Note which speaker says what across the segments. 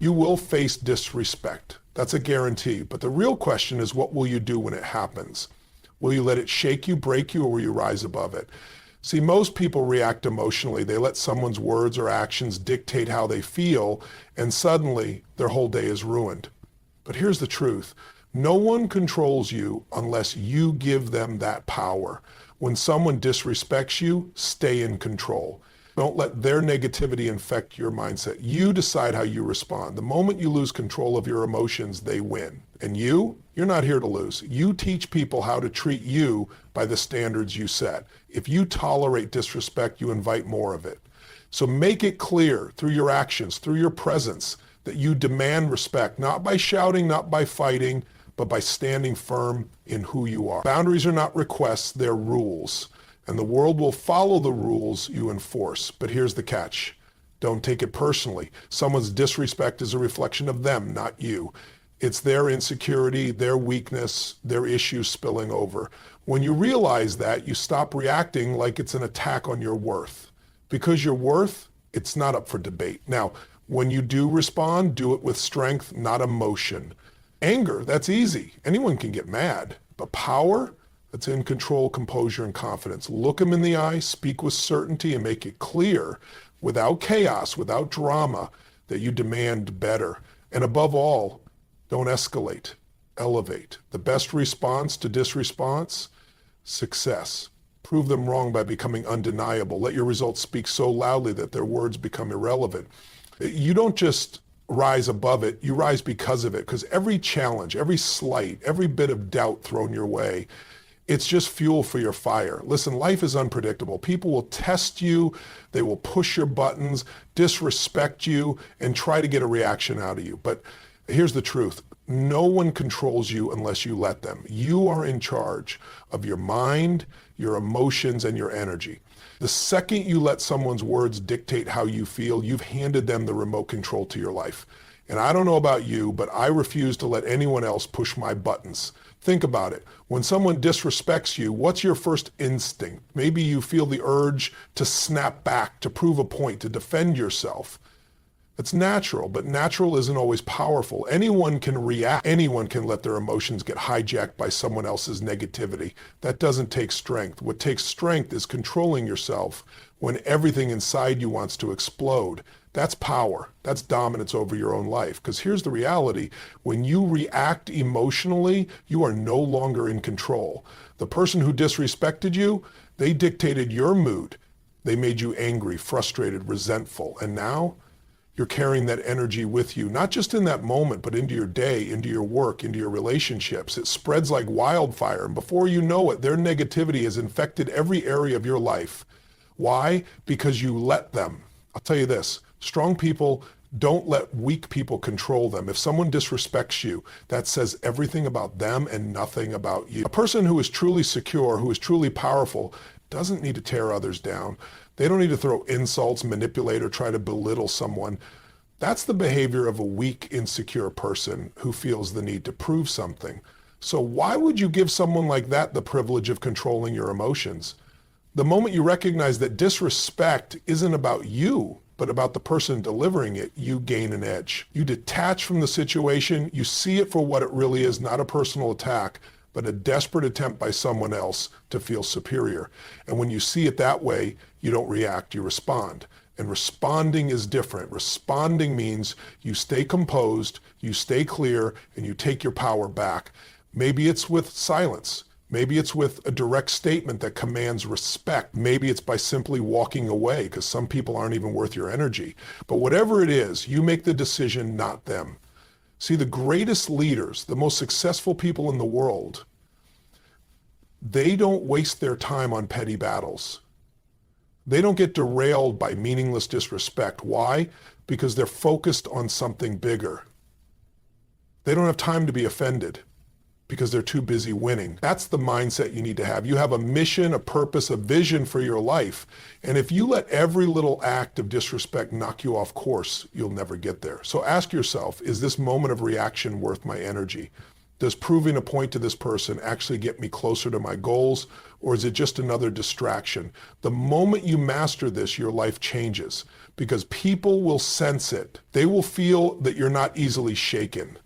Speaker 1: You will face disrespect. That's a guarantee. But the real question is, what will you do when it happens? Will you let it shake you, break you, or will you rise above it? See, most people react emotionally. They let someone's words or actions dictate how they feel, and suddenly their whole day is ruined. But here's the truth. No one controls you unless you give them that power. When someone disrespects you, stay in control. Don't let their negativity infect your mindset. You decide how you respond. The moment you lose control of your emotions, they win. And you're not here to lose. You teach people how to treat you by the standards you set. If you tolerate disrespect, you invite more of it. So make it clear through your actions, through your presence, that you demand respect, not by shouting, not by fighting, but by standing firm in who you are. Boundaries are not requests, they're rules. And the world will follow the rules you enforce. But here's the catch. Don't take it personally. Someone's disrespect is a reflection of them, not you. It's their insecurity, their weakness, their issues spilling over. When you realize that, you stop reacting like it's an attack on your worth. Because your worth, it's not up for debate. Now, when you do respond, do it with strength, not emotion. Anger, that's easy. Anyone can get mad. But power, that's in control, composure, and confidence. Look them in the eye, speak with certainty, and make it clear, without chaos, without drama, that you demand better. And above all, don't escalate, elevate. The best response to disresponse, success. Prove them wrong by becoming undeniable. Let your results speak so loudly that their words become irrelevant. You don't just rise above it, you rise because of it. Because every challenge, every slight, every bit of doubt thrown your way, it's just fuel for your fire. Listen, life is unpredictable. People will test you, they will push your buttons, disrespect you, and try to get a reaction out of you. But here's the truth. No one controls you unless you let them. You are in charge of your mind, your emotions, and your energy. The second you let someone's words dictate how you feel, you've handed them the remote control to your life. And I don't know about you, but I refuse to let anyone else push my buttons. Think about it. When someone disrespects you, what's your first instinct? Maybe you feel the urge to snap back, to prove a point, to defend yourself. It's natural, but natural isn't always powerful. Anyone can react. Anyone can let their emotions get hijacked by someone else's negativity. That doesn't take strength. What takes strength is controlling yourself when everything inside you wants to explode. That's power. That's dominance over your own life. Because here's the reality. When you react emotionally, you are no longer in control. The person who disrespected you, they dictated your mood. They made you angry, frustrated, resentful. And now you're carrying that energy with you, not just in that moment, but into your day, into your work, into your relationships. It spreads like wildfire. And before you know it, their negativity has infected every area of your life. Why? Because you let them. I'll tell you this, strong people don't let weak people control them. If someone disrespects you, that says everything about them and nothing about you. A person who is truly secure, who is truly powerful, doesn't need to tear others down. They don't need to throw insults, manipulate, or try to belittle someone. That's the behavior of a weak, insecure person who feels the need to prove something. So why would you give someone like that the privilege of controlling your emotions? The moment you recognize that disrespect isn't about you, but about the person delivering it, you gain an edge. You detach from the situation, you see it for what it really is, not a personal attack, but a desperate attempt by someone else to feel superior. And when you see it that way, you don't react, you respond. And responding is different. Responding means you stay composed, you stay clear, and you take your power back. Maybe it's with silence. Maybe it's with a direct statement that commands respect. Maybe it's by simply walking away, because some people aren't even worth your energy. But whatever it is, you make the decision, not them. See, the greatest leaders, the most successful people in the world, they don't waste their time on petty battles. They don't get derailed by meaningless disrespect. Why? Because they're focused on something bigger. They don't have time to be offended because they're too busy winning. That's the mindset you need to have. You have a mission, a purpose, a vision for your life. And if you let every little act of disrespect knock you off course, you'll never get there. So ask yourself, is this moment of reaction worth my energy? Does proving a point to this person actually get me closer to my goals, or is it just another distraction? The moment you master this, your life changes because people will sense it. They will feel that you're not easily shaken.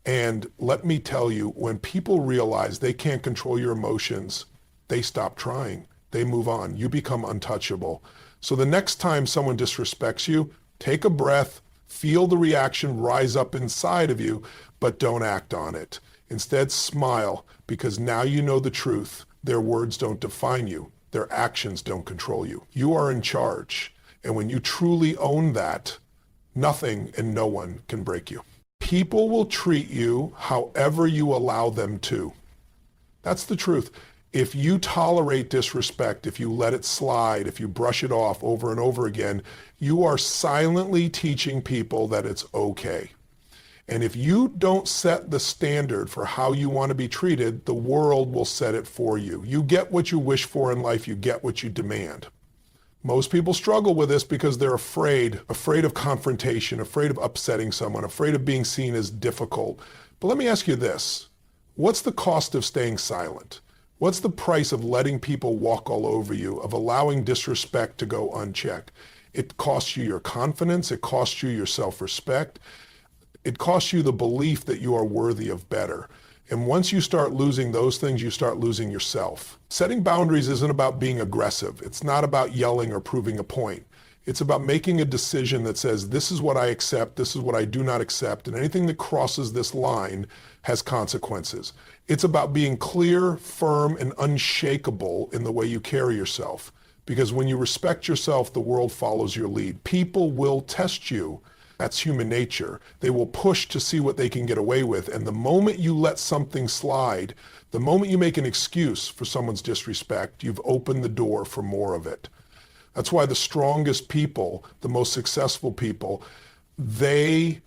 Speaker 1: And let me tell you, when people realize they can't control your emotions, they stop trying. They move on. You become untouchable. So the next time someone disrespects you, take a breath, feel the reaction rise up inside of you, but don't act on it. Instead, smile, because now you know the truth. Their words don't define you. Their actions don't control you. You are in charge. And when you truly own that, nothing and no one can break you. People will treat you however you allow them to. That's the truth. If you tolerate disrespect, if you let it slide, if you brush it off over and over again, you are silently teaching people that it's okay. And if you don't set the standard for how you want to be treated, the world will set it for you. You get what you wish for in life, you get what you demand. Most people struggle with this because they're afraid of confrontation, afraid of upsetting someone, afraid of being seen as difficult. But let me ask you this. What's the cost of staying silent? What's the price of letting people walk all over you, of allowing disrespect to go unchecked? It costs you your confidence. It costs you your self-respect. It costs you the belief that you are worthy of better. And once you start losing those things, you start losing yourself. Setting boundaries isn't about being aggressive. It's not about yelling or proving a point. It's about making a decision that says, this is what I accept, this is what I do not accept, and anything that crosses this line has consequences. It's about being clear, firm, and unshakable in the way you carry yourself. Because when you respect yourself, the world follows your lead. People will test you. That's human nature. They will push to see what they can get away with. And the moment you let something slide, the moment you make an excuse for someone's disrespect, you've opened the door for more of it. That's why the strongest people, the most successful people, they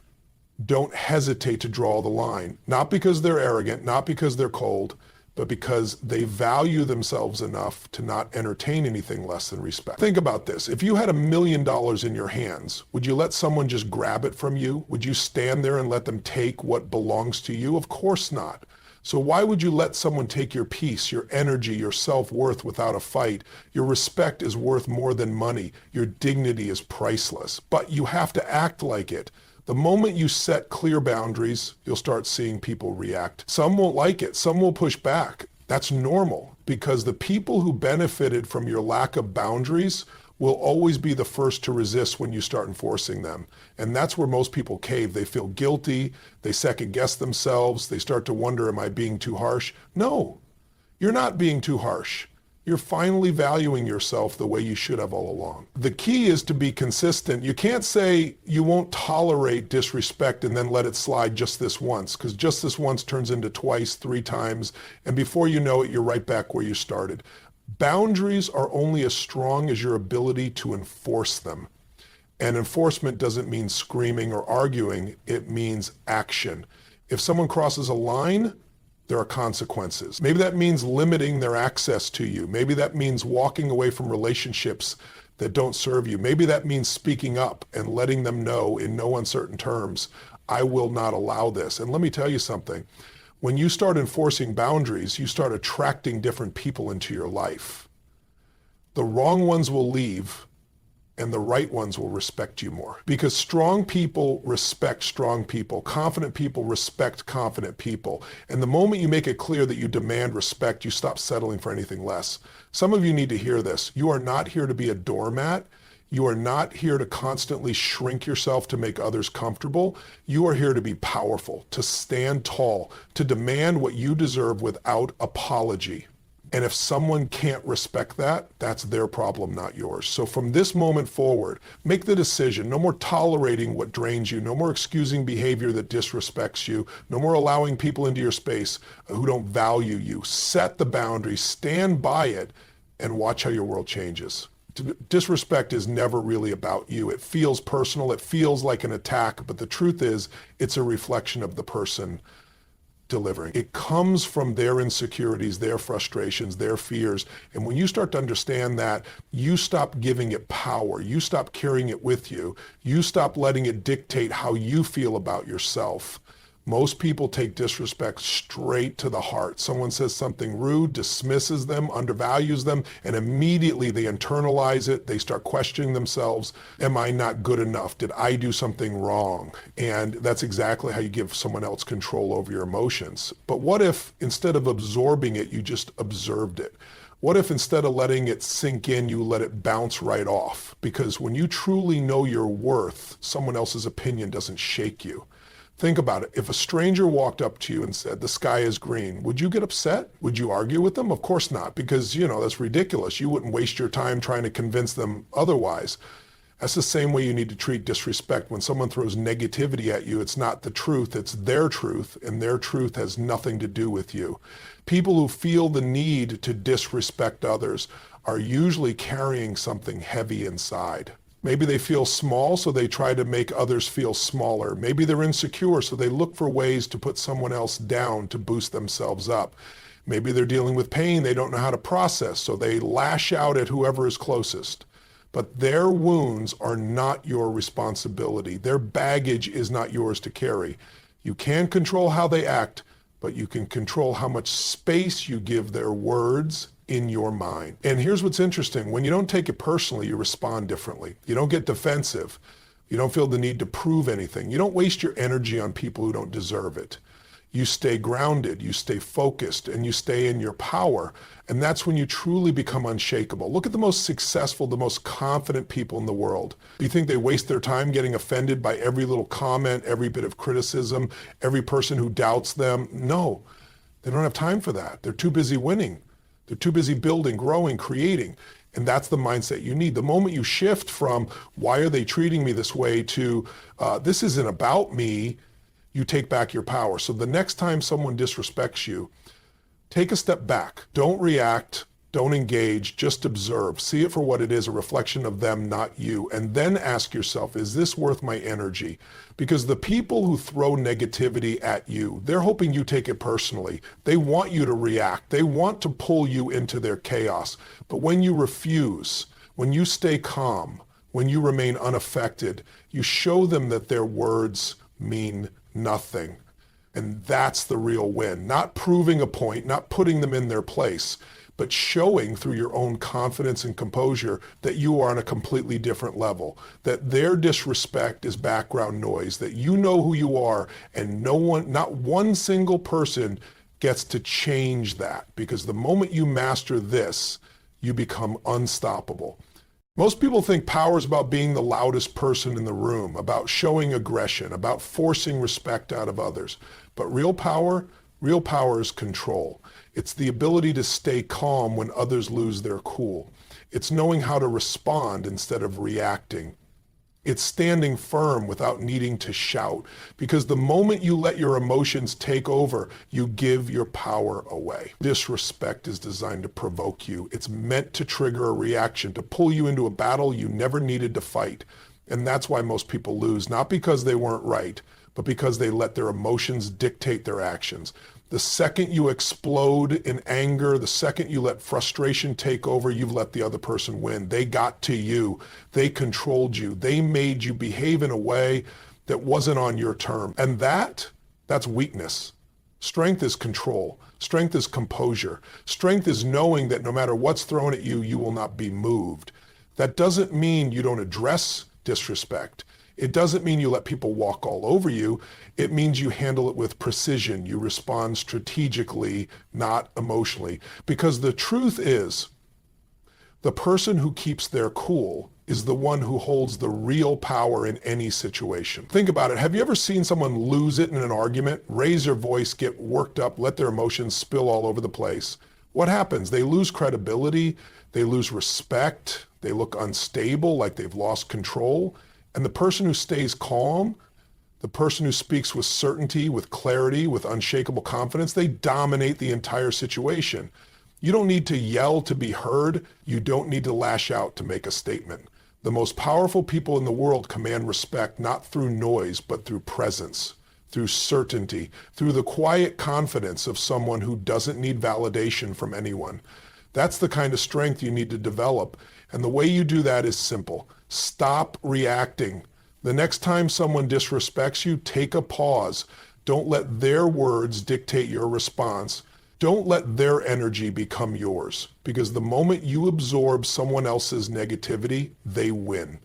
Speaker 1: don't hesitate to draw the line. Not because they're arrogant, not because they're cold, but because they value themselves enough to not entertain anything less than respect. Think about this. If you had $1 million in your hands, would you let someone just grab it from you? Would you stand there and let them take what belongs to you? Of course not. So why would you let someone take your peace, your energy, your self-worth without a fight? Your respect is worth more than money. Your dignity is priceless. But you have to act like it. The moment you set clear boundaries, you'll start seeing people react. Some won't like it. Some will push back. That's normal because the people who benefited from your lack of boundaries will always be the first to resist when you start enforcing them. And that's where most people cave. They feel guilty. They second guess themselves. They start to wonder, am I being too harsh? No, you're not being too harsh. You're finally valuing yourself the way you should have all along. The key is to be consistent. You can't say you won't tolerate disrespect and then let it slide just this once, because just this once turns into twice, 3 times, and before you know it, you're right back where you started. Boundaries are only as strong as your ability to enforce them. And enforcement doesn't mean screaming or arguing, it means action. If someone crosses a line, there are consequences. Maybe that means limiting their access to you. Maybe that means walking away from relationships that don't serve you. Maybe that means speaking up and letting them know in no uncertain terms, I will not allow this. And let me tell you something. When you start enforcing boundaries, you start attracting different people into your life. The wrong ones will leave, and the right ones will respect you more. Because strong people respect strong people. Confident people respect confident people. And the moment you make it clear that you demand respect, you stop settling for anything less. Some of you need to hear this. You are not here to be a doormat. You are not here to constantly shrink yourself to make others comfortable. You are here to be powerful, to stand tall, to demand what you deserve without apology. And if someone can't respect that, that's their problem, not yours. So from this moment forward, make the decision. No more tolerating what drains you. No more excusing behavior that disrespects you. No more allowing people into your space who don't value you. Set the boundaries, stand by it, and watch how your world changes. Disrespect is never really about you. It feels personal. It feels like an attack. But the truth is, it's a reflection of the person delivering. It comes from their insecurities, their frustrations, their fears. And when you start to understand that, you stop giving it power. You stop carrying it with you. You stop letting it dictate how you feel about yourself. Most people take disrespect straight to the heart. Someone says something rude, dismisses them, undervalues them, and immediately they internalize it. They start questioning themselves. Am I not good enough? Did I do something wrong? And that's exactly how you give someone else control over your emotions. But what if instead of absorbing it, you just observed it? What if instead of letting it sink in, you let it bounce right off? Because when you truly know your worth, someone else's opinion doesn't shake you. Think about it. If a stranger walked up to you and said, the sky is green, would you get upset? Would you argue with them? Of course not, because, that's ridiculous. You wouldn't waste your time trying to convince them otherwise. That's the same way you need to treat disrespect. When someone throws negativity at you, it's not the truth, it's their truth, and their truth has nothing to do with you. People who feel the need to disrespect others are usually carrying something heavy inside. Maybe they feel small, so they try to make others feel smaller. Maybe they're insecure, so they look for ways to put someone else down to boost themselves up. Maybe they're dealing with pain they don't know how to process, so they lash out at whoever is closest. But their wounds are not your responsibility. Their baggage is not yours to carry. You can control how they act, but you can control how much space you give their words in your mind. And here's what's interesting. When you don't take it personally, you respond differently. You don't get defensive. You don't feel the need to prove anything. You don't waste your energy on people who don't deserve it. You stay grounded, you stay focused, and you stay in your power. And that's when you truly become unshakable. Look at the most successful, the most confident people in the world. Do you think they waste their time getting offended by every little comment, every bit of criticism, every person who doubts them? No, they don't have time for that. They're too busy winning. They're too busy building, growing, creating. And that's the mindset you need. The moment you shift from, why are they treating me this way, to, this isn't about me, you take back your power. So the next time someone disrespects you, take a step back. Don't react. Don't engage. Just observe. See it for what it is, a reflection of them, not you. And then ask yourself, is this worth my energy? Because the people who throw negativity at you, they're hoping you take it personally. They want you to react. They want to pull you into their chaos. But when you refuse, when you stay calm, when you remain unaffected, you show them that their words mean nothing. And that's the real win. Not proving a point, not putting them in their place, but showing through your own confidence and composure that you are on a completely different level, that their disrespect is background noise, that you know who you are, and not one single person gets to change that. Because the moment you master this, you become unstoppable. Most people think power is about being the loudest person in the room, about showing aggression, about forcing respect out of others. But real power is control. It's the ability to stay calm when others lose their cool. It's knowing how to respond instead of reacting. It's standing firm without needing to shout. Because the moment you let your emotions take over, you give your power away. Disrespect is designed to provoke you. It's meant to trigger a reaction, to pull you into a battle you never needed to fight. And that's why most people lose, not because they weren't right, but because they let their emotions dictate their actions. The second you explode in anger, the second you let frustration take over, you've let the other person win. They got to you. They controlled you. They made you behave in a way that wasn't on your term. And that's weakness. Strength is control. Strength is composure. Strength is knowing that no matter what's thrown at you, you will not be moved. That doesn't mean you don't address disrespect. It doesn't mean you let people walk all over you. It means you handle it with precision. You respond strategically, not emotionally. Because the truth is, the person who keeps their cool is the one who holds the real power in any situation. Think about it. Have you ever seen someone lose it in an argument, raise their voice, get worked up, let their emotions spill all over the place? What happens? They lose credibility. They lose respect. They look unstable, like they've lost control. And the person who stays calm, the person who speaks with certainty, with clarity, with unshakable confidence, they dominate the entire situation. You don't need to yell to be heard. You don't need to lash out to make a statement. The most powerful people in the world command respect not through noise, but through presence, through certainty, through the quiet confidence of someone who doesn't need validation from anyone. That's the kind of strength you need to develop. And the way you do that is simple. Stop reacting. The next time someone disrespects you, take a pause. Don't let their words dictate your response. Don't let their energy become yours, because the moment you absorb someone else's negativity, they win.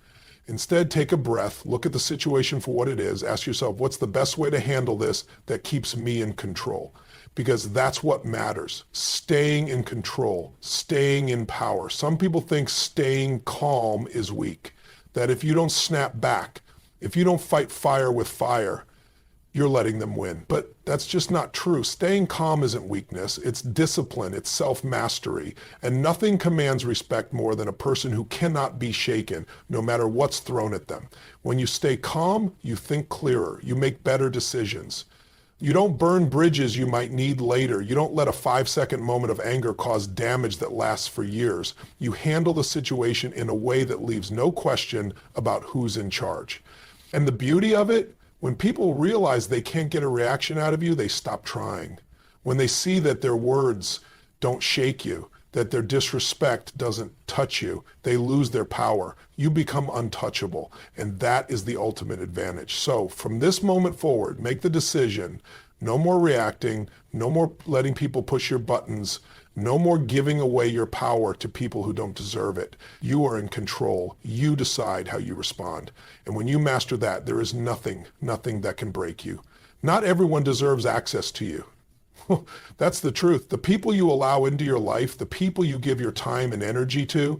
Speaker 1: Instead, take a breath, look at the situation for what it is, ask yourself, what's the best way to handle this that keeps me in control? Because that's what matters. Staying in control, staying in power. Some people think staying calm is weak, that if you don't snap back, if you don't fight fire with fire, you're letting them win. But that's just not true. Staying calm isn't weakness. It's discipline. It's self-mastery. And nothing commands respect more than a person who cannot be shaken, no matter what's thrown at them. When you stay calm, you think clearer. You make better decisions. You don't burn bridges you might need later. You don't let a 5-second moment of anger cause damage that lasts for years. You handle the situation in a way that leaves no question about who's in charge. And the beauty of it, when people realize they can't get a reaction out of you, they stop trying. When they see that their words don't shake you, that their disrespect doesn't touch you, they lose their power. You become untouchable, and that is the ultimate advantage. So from this moment forward, make the decision, no more reacting, no more letting people push your buttons, no more giving away your power to people who don't deserve it. You are in control. You decide how you respond. And when you master that, there is nothing that can break you. Not everyone deserves access to you. That's the truth. The people you allow into your life, the people you give your time and energy to,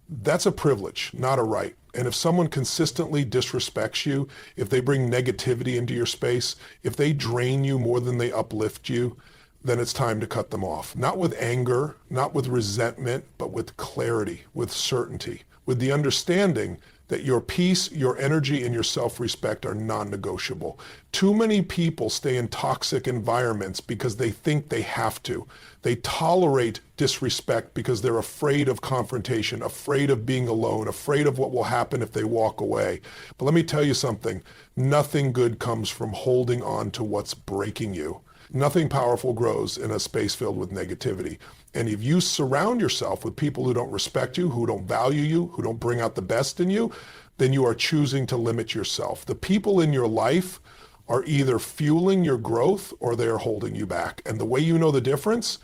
Speaker 1: that's a privilege, not a right. And if someone consistently disrespects you, if they bring negativity into your space, if they drain you more than they uplift you, then it's time to cut them off. Not with anger, not with resentment, but with clarity, with certainty, with the understanding that your peace, your energy, and your self-respect are non-negotiable. Too many people stay in toxic environments because they think they have to. They tolerate disrespect because they're afraid of confrontation, afraid of being alone, afraid of what will happen if they walk away. But let me tell you something, nothing good comes from holding on to what's breaking you. Nothing powerful grows in a space filled with negativity. And if you surround yourself with people who don't respect you, who don't value you, who don't bring out the best in you, then you are choosing to limit yourself. The people in your life are either fueling your growth or they are holding you back. And the way you know the difference,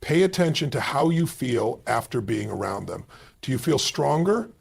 Speaker 1: pay attention to how you feel after being around them. Do you feel stronger,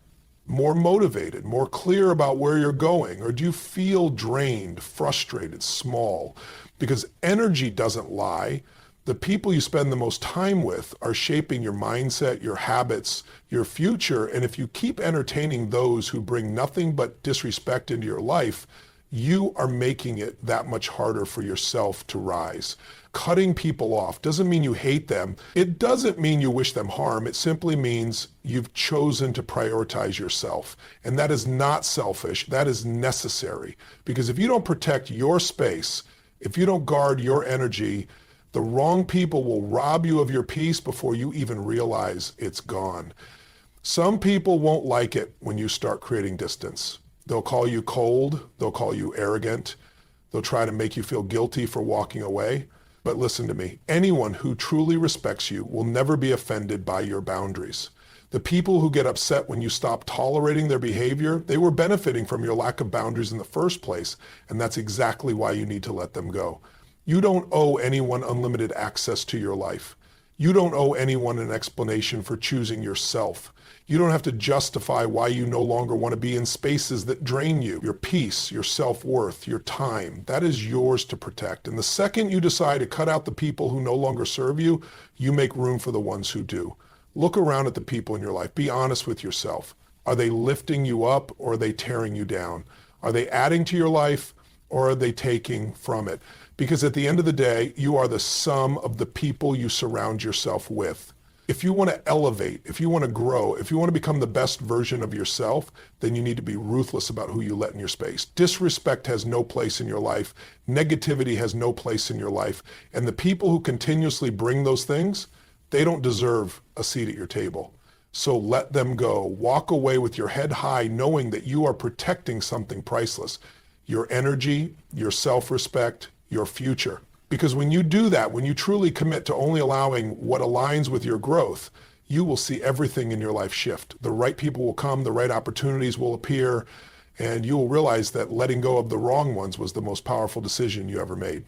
Speaker 1: more motivated, more clear about where you're going? Or do you feel drained, frustrated, small? Because energy doesn't lie. The people you spend the most time with are shaping your mindset, your habits, your future. And if you keep entertaining those who bring nothing but disrespect into your life, you are making it that much harder for yourself to rise. Cutting people off doesn't mean you hate them. It doesn't mean you wish them harm. It simply means you've chosen to prioritize yourself. And that is not selfish. That is necessary. Because if you don't protect your space, if you don't guard your energy, the wrong people will rob you of your peace before you even realize it's gone. Some people won't like it when you start creating distance. They'll call you cold. They'll call you arrogant. They'll try to make you feel guilty for walking away. But listen to me, anyone who truly respects you will never be offended by your boundaries. The people who get upset when you stop tolerating their behavior, they were benefiting from your lack of boundaries in the first place, and that's exactly why you need to let them go. You don't owe anyone unlimited access to your life. You don't owe anyone an explanation for choosing yourself. You don't have to justify why you no longer want to be in spaces that drain you. Your peace, your self-worth, your time, that is yours to protect. And the second you decide to cut out the people who no longer serve you, you make room for the ones who do. Look around at the people in your life. Be honest with yourself. Are they lifting you up or are they tearing you down? Are they adding to your life or are they taking from it? Because at the end of the day, you are the sum of the people you surround yourself with. If you want to elevate, if you want to grow, if you want to become the best version of yourself, then you need to be ruthless about who you let in your space. Disrespect has no place in your life. Negativity has no place in your life. And the people who continuously bring those things, they don't deserve a seat at your table. So let them go. Walk away with your head high, knowing that you are protecting something priceless. Your energy, your self-respect, your future. Because when you do that, when you truly commit to only allowing what aligns with your growth, you will see everything in your life shift. The right people will come, the right opportunities will appear, And you'll realize that letting go of the wrong ones was the most powerful decision you ever made.